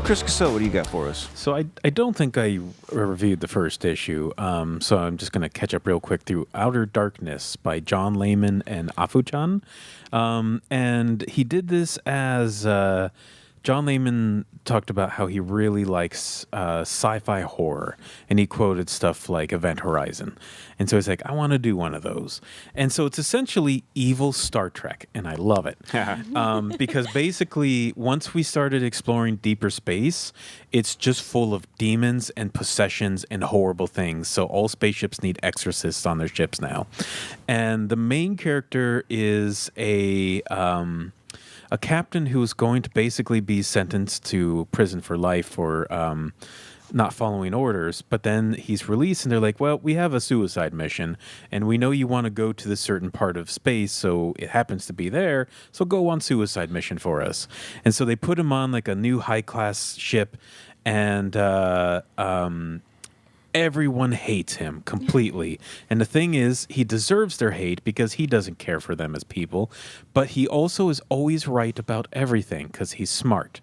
Chris Cassell, what do you got for us? So I don't think I reviewed the first issue, so I'm just going to catch up real quick through Outer Darkness by John Layman and AFU CHAN. And he did this as John Layman talked about how he really likes sci-fi horror, and he quoted stuff like Event Horizon. And so he's like, I want to do one of those. And so it's essentially evil Star Trek, and I love it. Because basically, once we started exploring deeper space, it's just full of demons and possessions and horrible things. So all spaceships need exorcists on their ships now. And the main character is a captain who is going to basically be sentenced to prison for life for not following orders, but then he's released and they're like, well, we have a suicide mission and we know you want to go to this certain part of space, so it happens to be there, so go on suicide mission for us. And so they put him on like a new high-class ship, and everyone hates him completely. And the thing is, he deserves their hate because he doesn't care for them as people, but he also is always right about everything because he's smart.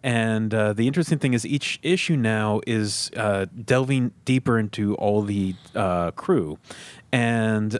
And the interesting thing is each issue now is delving deeper into all the crew. And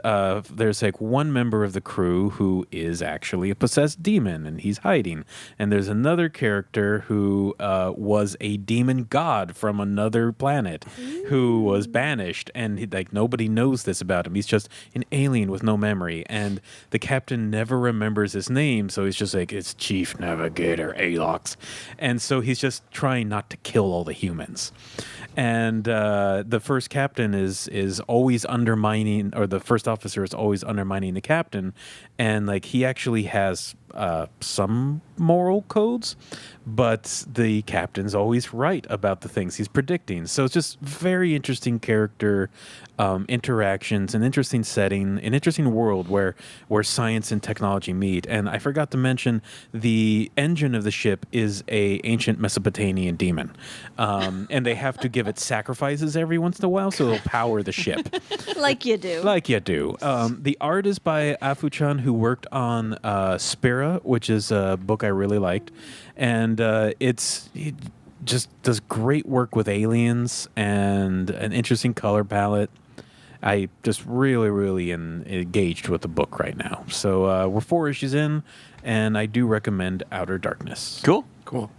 there's like one member of the crew who is actually a possessed demon, and he's hiding. And there's another character who was a demon god from another planet who was banished, and like nobody knows this about him. He's just an alien with no memory, and the captain never remembers his name, so he's just like, it's Chief Navigator Alox. And so he's just trying not to kill all the humans. And the first captain is always undermining, or the first officer is always undermining the captain, and like he actually has some moral codes, but the captain's always right about the things he's predicting. So it's just very interesting character interactions, an interesting setting, an interesting world where science and technology meet. And I forgot to mention the engine of the ship is a ancient Mesopotamian demon, and they have to give it sacrifices every once in a while so it'll power the ship. Like you do. Like you do. The art is by AFU CHAN, who worked on Spira, which is a book I really liked. And he just does great work with aliens and an interesting color palette. I just really, really engaged with the book right now. So we're 4 issues in, and I do recommend Outer Darkness. Cool. Cool.